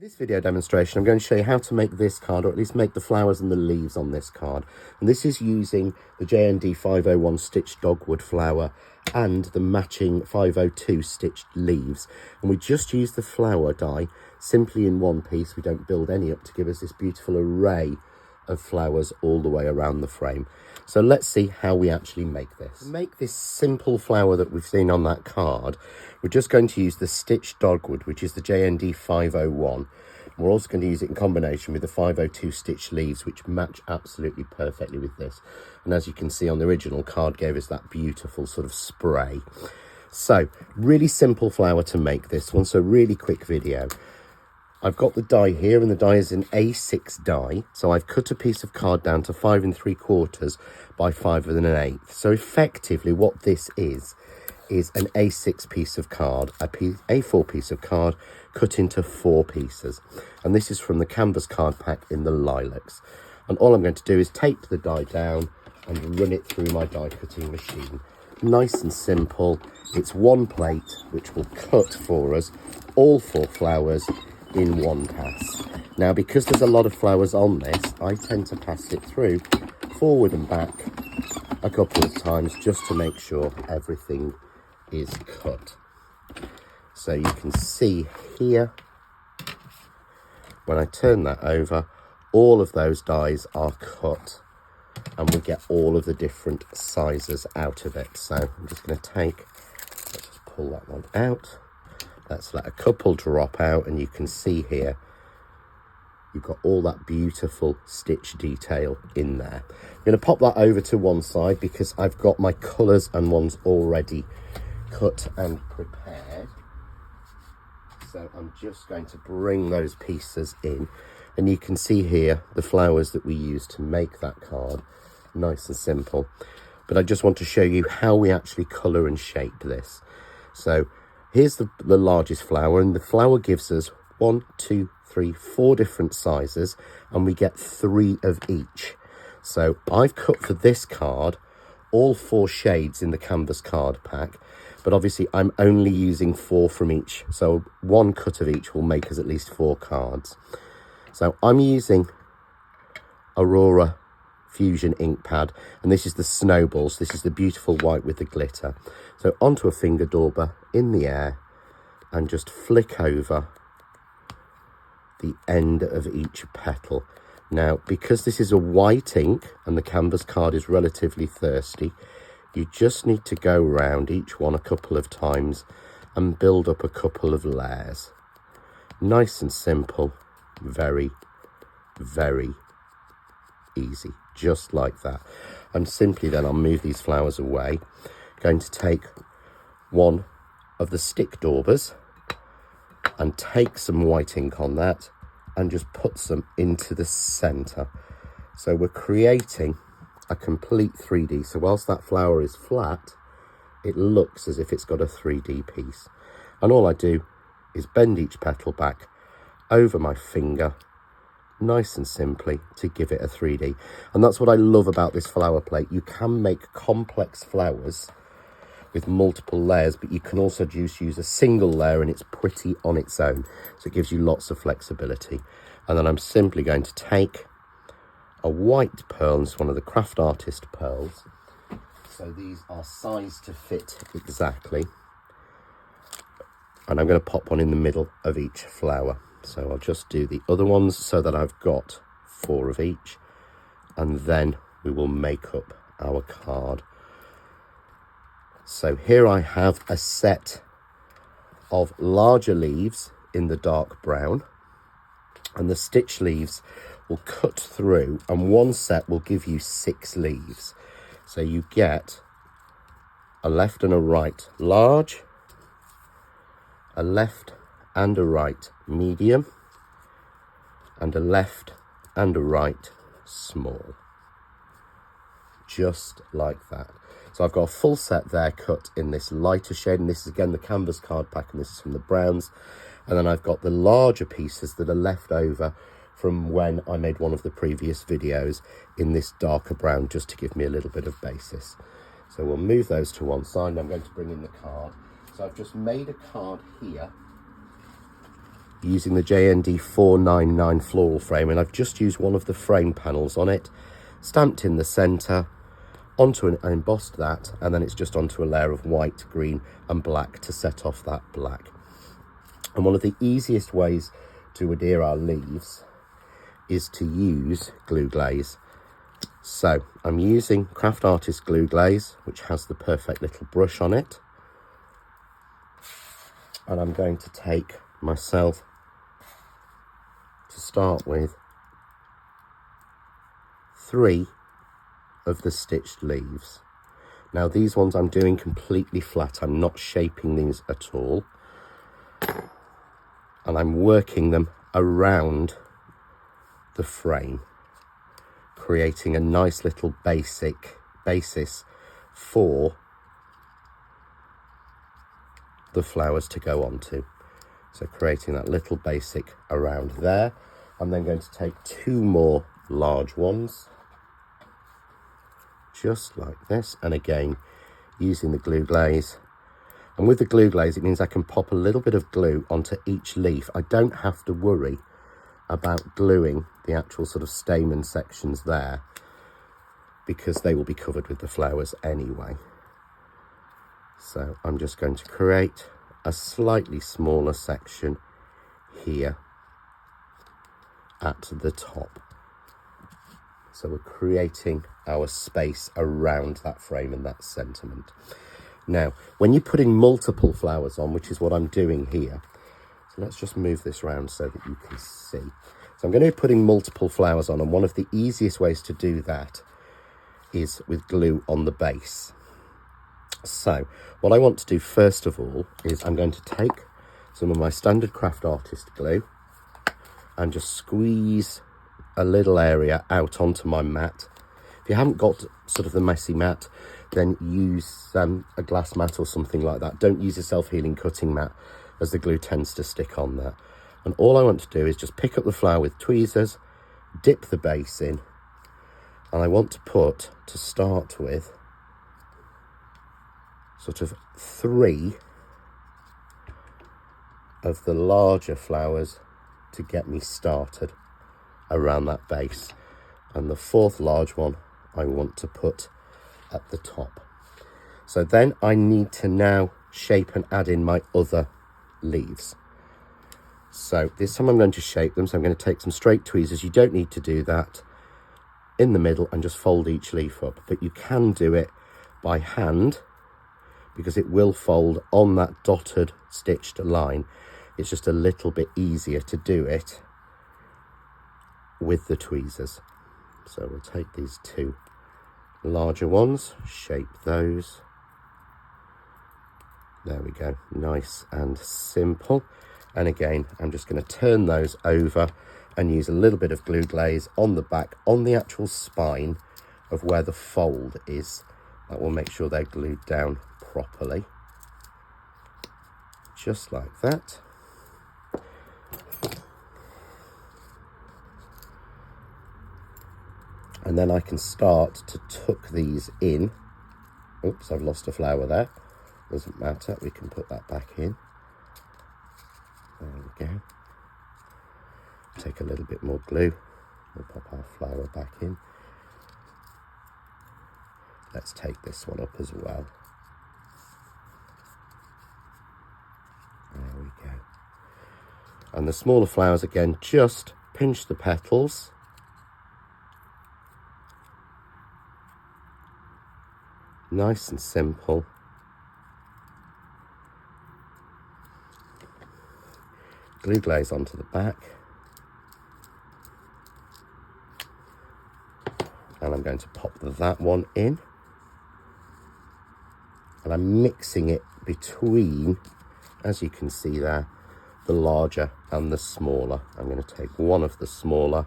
this video demonstration, I'm going to show you how to make this card, or at least make the flowers and the leaves on this card. And this is using the JND501 stitched dogwood flower and the matching 502 stitched leaves. And we just use the flower die simply in one piece. We don't build any up to give us this beautiful array of flowers all the way around the frame. So let's see how we actually make this. To make this simple flower that we've seen on that card, we're just going to use the stitched dogwood, which is the JND501. We're also going to use it in combination with the 502 stitched leaves, which match absolutely perfectly with this. And as you can see on the original card, gave us that beautiful sort of spray. So really simple flower to make this one, so really quick video. I've got the die here, and the die is an A6 die. So I've cut a piece of card down to 5 3/4 by 5 1/8. So effectively what this is an A6 piece of card, A4 piece of card cut into 4 pieces. And this is from the canvas card pack in the lilacs. And all I'm going to do is tape the die down and run it through my die cutting machine. Nice and simple. It's one plate which will cut for us all 4 flowers in one pass. Now, because there's a lot of flowers on this, I tend to pass it through forward and back a couple of times just to make sure everything is cut. So you can see here, when I turn that over, all of those dies are cut and we get all of the different sizes out of it. So I'm just going to let's just pull that one out. Let's let a couple drop out, and you can see here you've got all that beautiful stitch detail in there. I'm going to pop that over to one side because I've got my colours and ones already cut and prepared. So I'm just going to bring those pieces in, and you can see here the flowers that we use to make that card. Nice and simple. But I just want to show you how we actually colour and shape this. So here's the largest flower, and the flower gives us 1, 2, 3, 4 different sizes, and we get 3 of each. So I've cut for this card all 4 shades in the canvas card pack, but obviously I'm only using 4 from each. So 1 cut of each will make us at least 4 cards. So I'm using Aurora Fusion ink pad, and this is the snowballs. This is the beautiful white with the glitter. So onto a finger dauber in the air and just flick over the end of each petal. Now, because this is a white ink and the canvas card is relatively thirsty, you just need to go around each one a couple of times and build up a couple of layers. Nice and simple, very, very easy, just like that. And simply then I'll move these flowers away. Going to take one of the stick daubers and take some white ink on that and just put some into the center. So we're creating a complete 3D. So whilst that flower is flat, it looks as if it's got a 3D piece. And all I do is bend each petal back over my finger, nice and simply, to give it a 3D. And that's what I love about this flower plate. You can make complex flowers with multiple layers, but you can also just use a single layer and it's pretty on its own. So it gives you lots of flexibility. And then I'm simply going to take a white pearl, and it's one of the craft artist pearls. So these are sized to fit exactly. And I'm going to pop one in the middle of each flower. So I'll just do the other ones so that I've got 4 of each, and then we will make up our card. So here I have a set of larger leaves in the dark brown, and the stitch leaves will cut through, and one set will give you 6 leaves. So you get a left and a right large, a left and a right medium, and a left and a right small. Just like that. So I've got a full set there cut in this lighter shade, and this is again the canvas card pack, and this is from the browns. And then I've got the larger pieces that are left over from when I made one of the previous videos in this darker brown, just to give me a little bit of basis. So we'll move those to one side, and I'm going to bring in the card. So I've just made a card here using the JND501 floral frame, and I've just used one of the frame panels on it, stamped in the centre, onto an embossed that, and then it's just onto a layer of white, green and black to set off that black. And one of the easiest ways to adhere our leaves is to use glue glaze. So I'm using Craft Artist glue glaze, which has the perfect little brush on it, and I'm going to take myself, to start with, 3 of the stitched leaves. Now these ones I'm doing completely flat, I'm not shaping these at all, and I'm working them around the frame, creating a nice little basis for the flowers to go onto. So creating that little basic around there. I'm then going to take 2 more large ones, just like this, and again using the glue glaze. And with the glue glaze, it means I can pop a little bit of glue onto each leaf. I don't have to worry about gluing the actual sort of stamen sections there, because they will be covered with the flowers anyway. So I'm just going to create a slightly smaller section here at the top. So we're creating our space around that frame and that sentiment. Now, when you're putting multiple flowers on, which is what I'm doing here, so let's just move this around so that you can see. So I'm going to be putting multiple flowers on, and one of the easiest ways to do that is with glue on the base. So what I want to do first of all is I'm going to take some of my standard Craft Artist glue and just squeeze a little area out onto my mat. If you haven't got sort of the messy mat, then use a glass mat or something like that. Don't use a self-healing cutting mat, as the glue tends to stick on there. And all I want to do is just pick up the flower with tweezers, dip the base in, and I want to put, to start with, sort of 3 of the larger flowers to get me started around that base. And the 4th large one I want to put at the top. So then I need to now shape and add in my other leaves. So this time I'm going to shape them. So I'm going to take some straight tweezers. You don't need to do that, in the middle, and just fold each leaf up. But you can do it by hand, because it will fold on that dotted stitched line. It's just a little bit easier to do it with the tweezers. So we'll take these 2 larger ones, shape those. There we go, nice and simple. And again, I'm just going to turn those over and use a little bit of glue glaze on the back, on the actual spine of where the fold is. That will make sure they're glued down properly, just like that. And then I can start to tuck these in. Oops, I've lost a flower there. Doesn't matter, we can put that back in. There we go. Take a little bit more glue. We'll pop our flower back in. Let's take this one up as well. There we go. And the smaller flowers, again, just pinch the petals. Nice and simple. Glue glaze onto the back. And I'm going to pop that one in. And I'm mixing it between, as you can see there, the larger and the smaller. I'm going to take one of the smaller.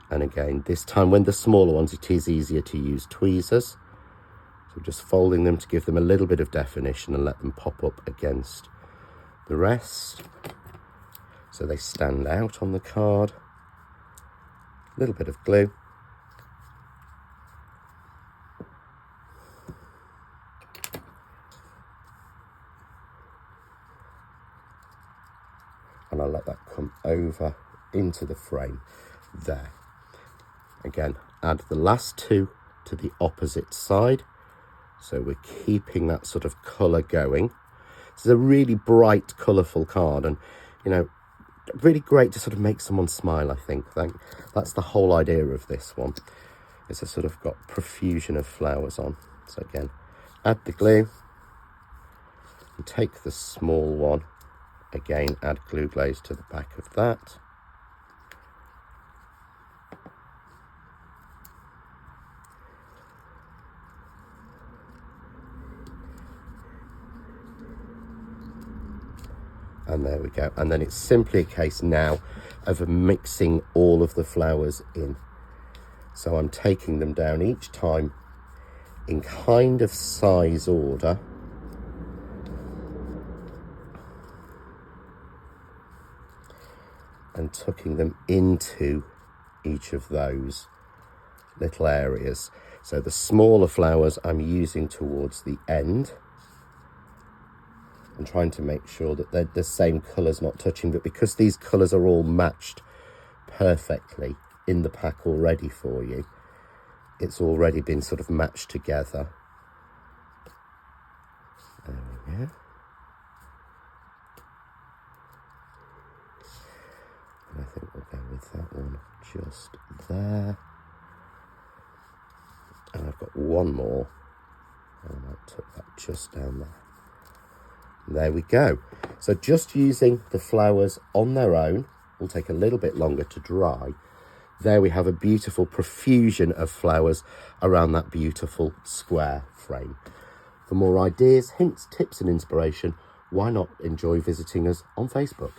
And again, this time when the smaller ones, it is easier to use tweezers. So just folding them to give them a little bit of definition and let them pop up against the rest, so they stand out on the card. A little bit of glue. And I'll let that come over into the frame there. Again, add the last two to the opposite side. So we're keeping that sort of colour going. This is a really bright, colourful card, and, you know, really great to sort of make someone smile, I think. That's the whole idea of this one. It's a sort of got profusion of flowers on. So again, add the glue and take the small one. Again, add glue glaze to the back of that. And there we go. And then it's simply a case now of mixing all of the flowers in. So I'm taking them down each time in kind of size order. And tucking them into each of those little areas. So the smaller flowers I'm using towards the end. I'm trying to make sure that they're the same colours not touching, but because these colours are all matched perfectly in the pack already for you, it's already been sort of matched together. There we go. And I think we'll go with that one just there. And I've got one more. I might tuck that just down there. There we go. So just using the flowers on their own will take a little bit longer to dry. There we have a beautiful profusion of flowers around that beautiful square frame. For more ideas, hints, tips and inspiration, why not enjoy visiting us on Facebook?